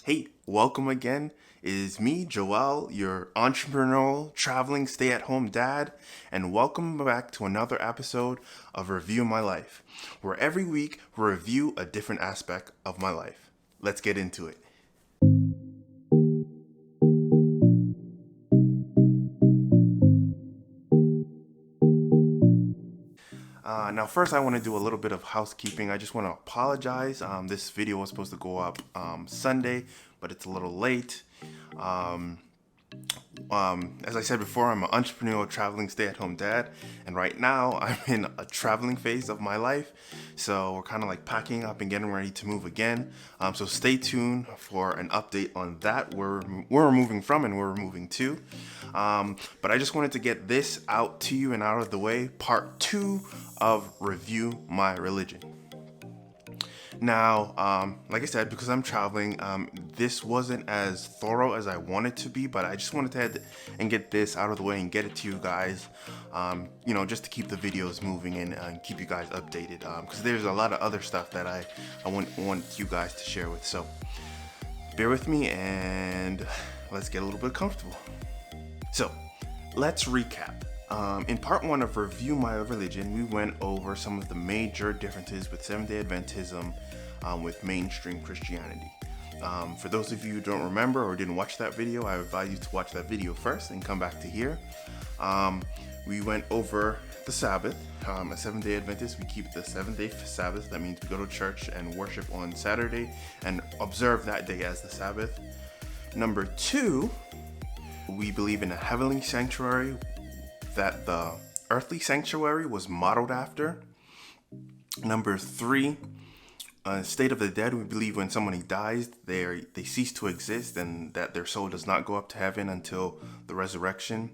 Hey, welcome again. It is me, Joel, your entrepreneurial, traveling, stay-at-home dad, and welcome back to another episode of Review My Life, where every week we review a different aspect of my life. Let's get into it. Now, first, I want to do a little bit of housekeeping. I just want to apologize. This video was supposed to go up Sunday, but it's a little late. As I said before, I'm an entrepreneurial, traveling, stay-at-home dad, and right now I'm in a traveling phase of my life. So we're kind of like packing up and getting ready to move again. So stay tuned for an update on that, where we're moving from and where we're moving to. But I just wanted to get this out to you and out of the way. Part 2 of Review My Religion. Now, like I said, because I'm traveling, this wasn't as thorough as I wanted to be, but I just wanted to head and get this out of the way and get it to you guys, just to keep the videos moving and keep you guys updated, because there's a lot of other stuff that I want you guys to share with. So bear with me and let's get a little bit comfortable. So let's recap. In part 1 of Review My Religion, we went over some of the major differences with Seventh-day Adventism with mainstream Christianity. For those of you who don't remember or didn't watch that video, I advise you to watch that video first and come back to here. We went over the Sabbath. As Seventh-day Adventists, we keep the 7th-day Sabbath. That means we go to church and worship on Saturday and observe that day as the Sabbath. Number 2, we believe in a heavenly sanctuary that the earthly sanctuary was modeled after. Number 3, state of the dead. We believe when somebody dies, they cease to exist and that their soul does not go up to heaven until the resurrection.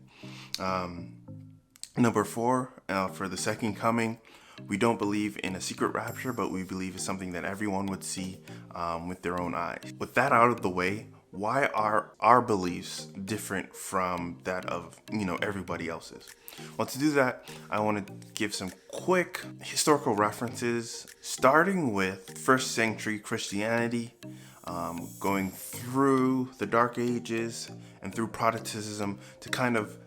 Number 4, for the second coming, we don't believe in a secret rapture, but we believe it's something that everyone would see with their own eyes. With that out of the way, why are our beliefs different from that of, everybody else's? Well, to do that, I want to give some quick historical references, starting with first century Christianity, going through the Dark Ages and through Protestantism to kind of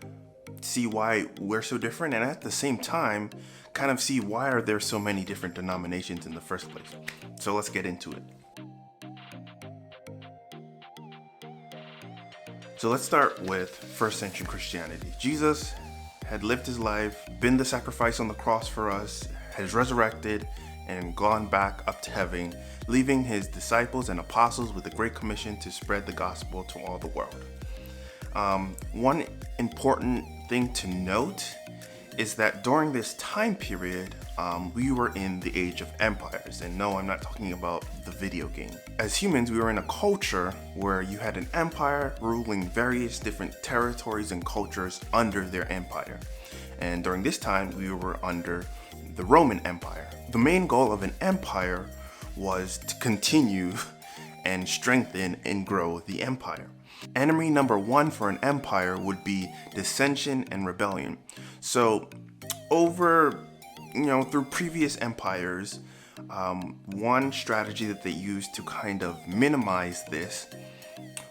see why we're so different, and at the same time, kind of see why are there so many different denominations in the first place. So let's get into it. So let's start with first century Christianity. Jesus had lived his life, been the sacrifice on the cross for us, has resurrected and gone back up to heaven, leaving his disciples and apostles with the Great Commission to spread the gospel to all the world. One important thing to note is that during this time period, we were in the age of empires. And no, I'm not talking about the video game. As humans, we were in a culture where you had an empire ruling various different territories and cultures under their empire. And during this time, we were under the Roman Empire. The main goal of an empire was to continue and strengthen and grow the empire. Enemy number 1 for an empire would be dissension and rebellion. So through previous empires, one strategy that they used to kind of minimize this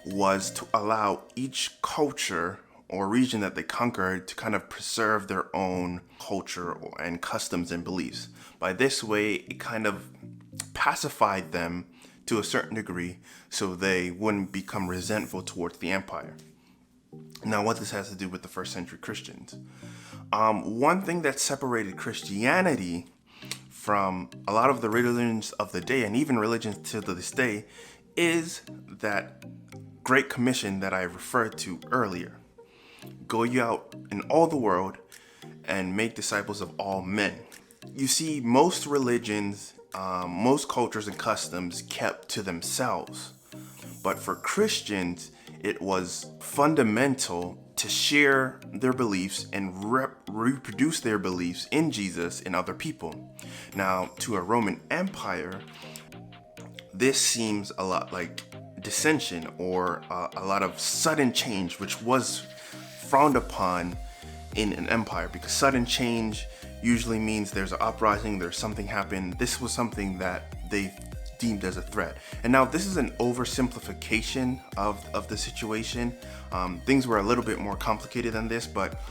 was to allow each culture or region that they conquered to kind of preserve their own culture and customs and beliefs. By this way, it kind of pacified them to a certain degree so they wouldn't become resentful towards the empire. Now, what this has to do with the first century Christians. One thing that separated Christianity from a lot of the religions of the day and even religions to this day is that Great Commission that I referred to earlier. Go ye out in all the world and make disciples of all men. You see, most religions, most cultures and customs kept to themselves. But for Christians, it was fundamental to share their beliefs and reproduce their beliefs in Jesus in other people. Now, to a Roman Empire, this seems a lot like dissension or a lot of sudden change, which was frowned upon in an empire, because sudden change usually means there's an uprising, there's something happened. This was something that they deemed as a threat. And now this is an oversimplification of the situation. Things were a little bit more complicated than this, but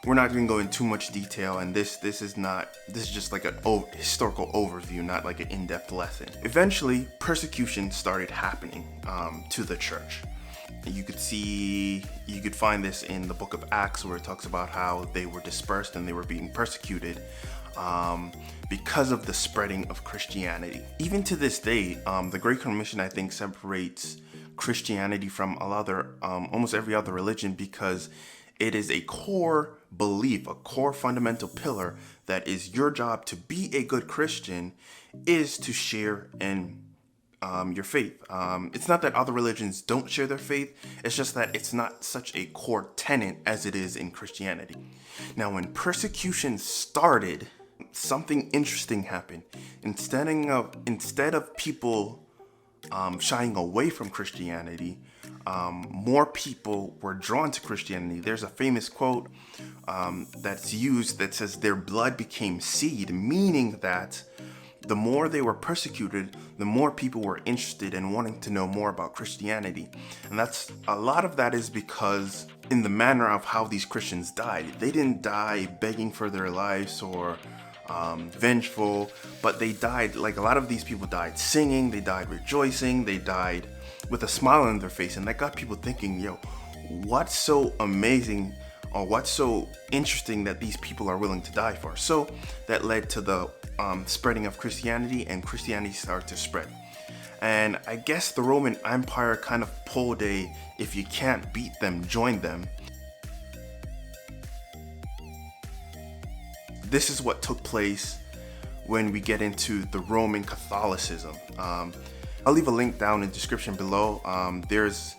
we're not going to go into too much detail, and this is just like an historical overview, not like an in-depth lesson. Eventually, persecution started happening to the church. You could find this in the book of Acts, where it talks about how they were dispersed and they were being persecuted because of the spreading of Christianity. Even to this day, the Great Commission, I think, separates Christianity from almost every other religion, because it is a core belief, a core fundamental pillar that is your job to be a good Christian is to share in your faith. It's not that other religions don't share their faith, it's just that it's not such a core tenet as it is in Christianity. Now, when persecution started, something interesting happened. Instead of people shying away from Christianity, more people were drawn to Christianity. There's a famous quote that's used that says their blood became seed, meaning that the more they were persecuted, the more people were interested in wanting to know more about Christianity. And a lot of that is because in the manner of how these Christians died. They didn't die begging for their lives or vengeful, but they died, like a lot of these people died singing, they died rejoicing, they died with a smile on their face. And that got people thinking, what's so amazing or what's so interesting that these people are willing to die for? So that led to the spreading of Christianity, and Christianity started to spread. And I guess the Roman Empire kind of pulled if you can't beat them, join them. This is what took place when we get into the Roman Catholicism. I'll leave a link down in the description below. There's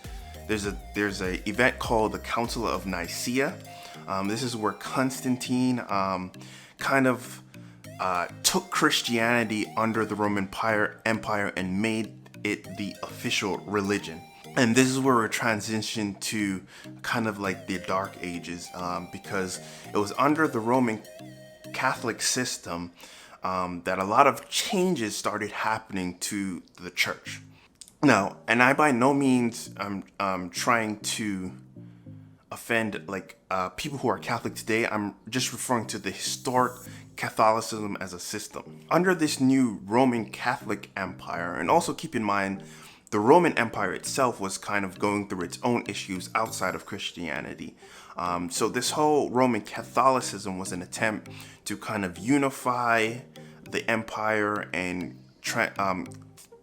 a event called the Council of Nicaea. This is where Constantine took Christianity under the Roman Empire and made it the official religion. And this is where we're transitioned to kind of like the Dark Ages, because it was under the Roman Catholic system that a lot of changes started happening to the church. Now, and I by no means I'm trying to offend people who are Catholic today. I'm just referring to the historic Catholicism as a system. Under this new Roman Catholic Empire, and also keep in mind, the Roman Empire itself was kind of going through its own issues outside of Christianity. So this whole Roman Catholicism was an attempt to kind of unify the empire and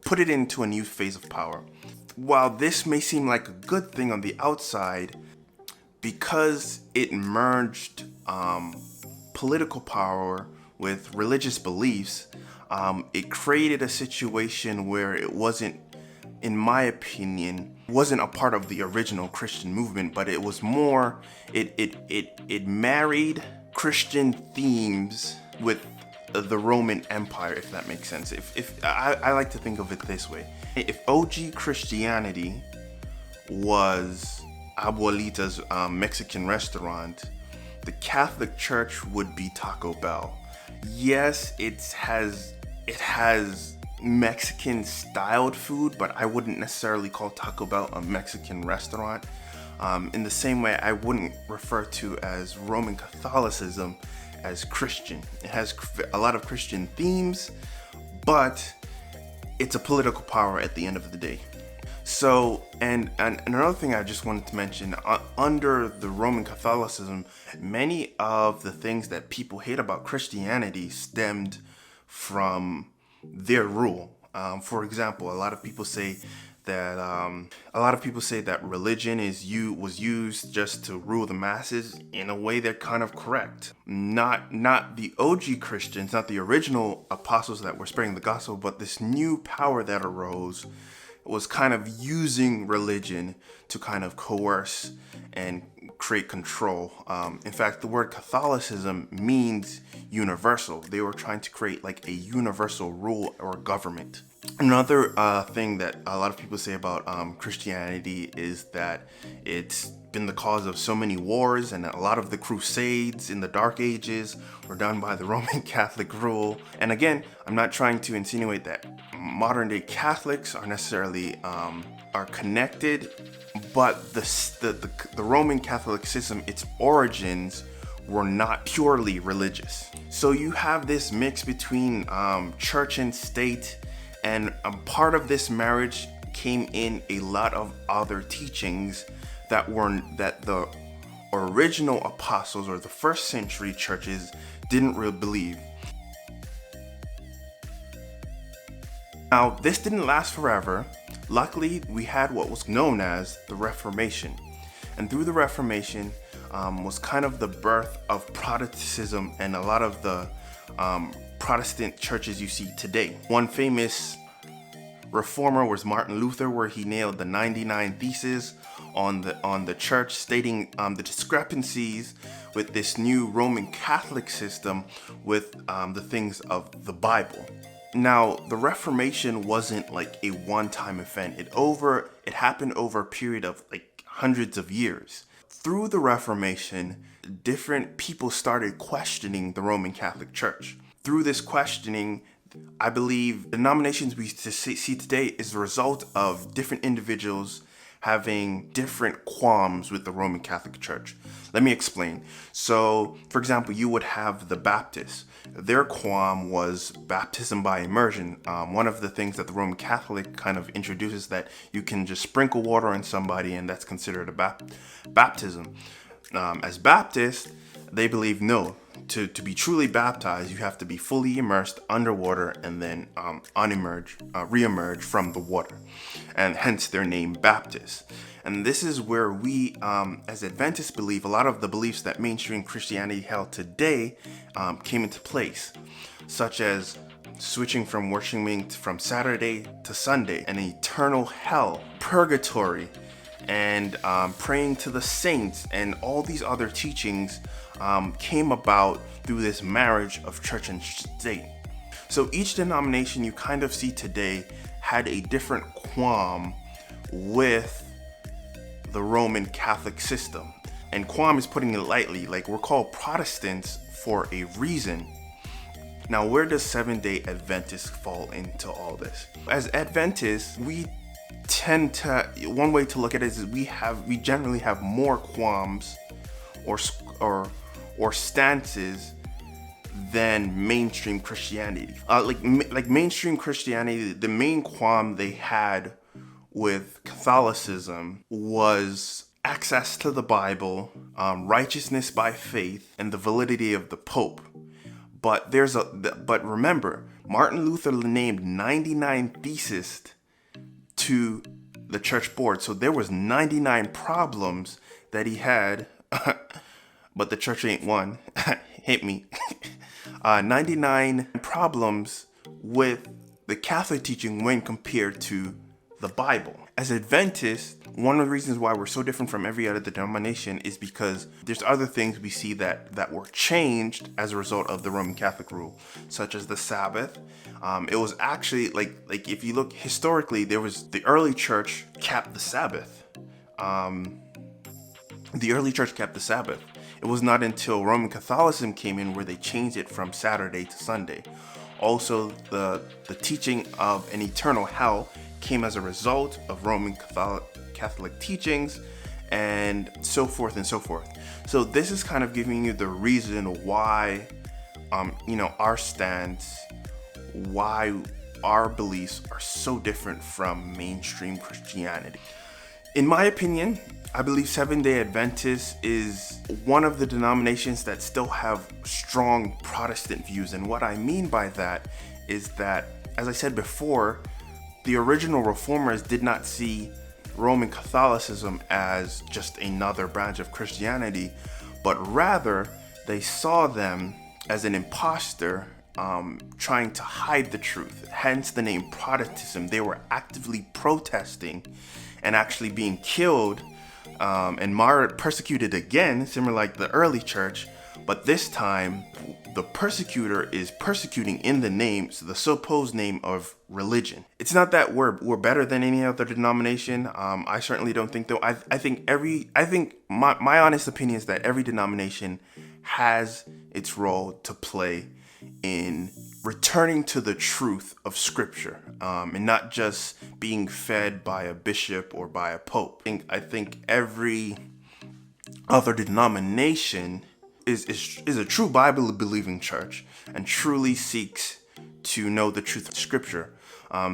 put it into a new phase of power. While this may seem like a good thing on the outside, because it merged political power with religious beliefs, it created a situation where it wasn't, in my opinion, wasn't a part of the original Christian movement, but it was more, it married Christian themes with the Roman Empire, if that makes sense. If I like to think of it this way. If OG Christianity was Abuelita's Mexican restaurant, the Catholic Church would be Taco Bell. Yes, it has Mexican styled food, but I wouldn't necessarily call Taco Bell a Mexican restaurant. In the same way, I wouldn't refer to as Roman Catholicism as Christian. It has a lot of Christian themes, but it's a political power at the end of the day. So, and another thing I just wanted to mention, under the Roman Catholicism, many of the things that people hate about Christianity stemmed from their rule. For example, a lot of people say that religion was used just to rule the masses. In a way, they're kind of correct. Not the OG Christians, not the original apostles that were spreading the gospel, but this new power that arose was kind of using religion to kind of coerce and create control. In fact, the word Catholicism means universal. They were trying to create like a universal rule or government. Another thing that a lot of people say about Christianity is that it's been the cause of so many wars, and a lot of the crusades in the Dark Ages were done by the Roman Catholic rule. And again, I'm not trying to insinuate that modern day Catholics are necessarily are connected, but the Roman Catholic system, its origins were not purely religious. So you have this mix between church and state, and part of this marriage came in a lot of other teachings that the original apostles or the first century churches didn't really believe. Now, this didn't last forever. Luckily, we had what was known as the Reformation. And through the Reformation was kind of the birth of Protestantism and a lot of the Protestant churches you see today. One famous reformer was Martin Luther, where he nailed the 99 Theses on the church, stating the discrepancies with this new Roman Catholic system with the things of the Bible. Now, the Reformation wasn't like a one-time event. It happened over a period of like hundreds of years. Through the Reformation, different people started questioning the Roman Catholic Church. Through this questioning, I believe the denominations we see today is the result of different individuals having different qualms with the Roman Catholic Church. Let me explain. So, for example, you would have the Baptists. Their qualm was baptism by immersion. One of the things that the Roman Catholic kind of introduces, that you can just sprinkle water on somebody and that's considered a baptism. As Baptists, they believe no. To be truly baptized, you have to be fully immersed underwater and then re-emerge from the water, and hence their name Baptist. And this is where we, as Adventists, believe a lot of the beliefs that mainstream Christianity held today came into place, such as switching from worshiping from Saturday to Sunday, an eternal hell, purgatory, and praying to the saints, and all these other teachings came about through this marriage of church and state. So each denomination you kind of see today had a different qualm with the Roman Catholic system. And qualm is putting it lightly. Like, we're called Protestants for a reason. Now, where does Seventh-day Adventists fall into all this? As Adventists, we tend to, one way to look at it is we generally have more qualms or stances than mainstream Christianity. Like mainstream Christianity, the main qualm they had with Catholicism was access to the Bible, righteousness by faith, and the validity of the Pope. But remember, Martin Luther named 99 Theses to the church board. So there was 99 problems that he had, but the church ain't one. Hit me. 99 problems with the Catholic teaching when compared to the Bible. As Adventists, one of the reasons why we're so different from every other denomination is because there's other things we see that were changed as a result of the Roman Catholic rule, such as the Sabbath. It was actually like if you look historically, the early church kept the Sabbath. The early church kept the Sabbath. It was not until Roman Catholicism came in where they changed it from Saturday to Sunday. Also, the teaching of an eternal hell came as a result of Roman Catholic teachings, and so forth and so forth. So this is kind of giving you the reason why, our stance, why our beliefs are so different from mainstream Christianity. In my opinion, I believe Seventh-day Adventist is one of the denominations that still have strong Protestant views. And what I mean by that is that, as I said before, the original reformers did not see Roman Catholicism as just another branch of Christianity, but rather they saw them as an imposter trying to hide the truth. Hence the name Protestantism. They were actively protesting and actually being killed and martyred, persecuted again, similar like the early church, but this time the persecutor is persecuting in the supposed name of religion. It's not that we're better than any other denomination. I certainly don't think though. I think my honest opinion is that every denomination has its role to play in returning to the truth of Scripture, and not just being fed by a bishop or by a pope. I think every other denomination is a true Bible believing church and truly seeks to know the truth of Scripture.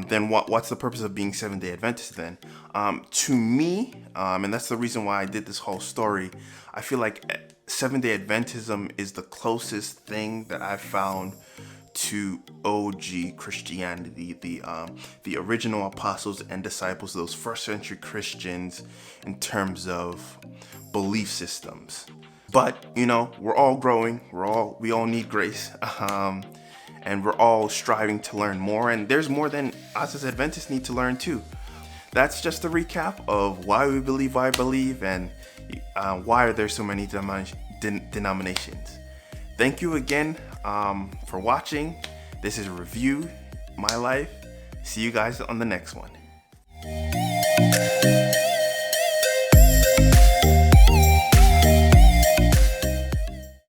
Then what's the purpose of being Seventh-day Adventist then? To me, and that's the reason why I did this whole story, I feel like Seventh-day Adventism is the closest thing that I've found to OG Christianity, the original apostles and disciples, those first century Christians, in terms of belief systems. But we're all growing. We all need grace, and we're all striving to learn more. And there's more than us as Adventists need to learn too. That's just a recap of why we believe, why I believe, and why are there so many denominations. Thank you again for watching. This is Review My Life. See you guys on the next one.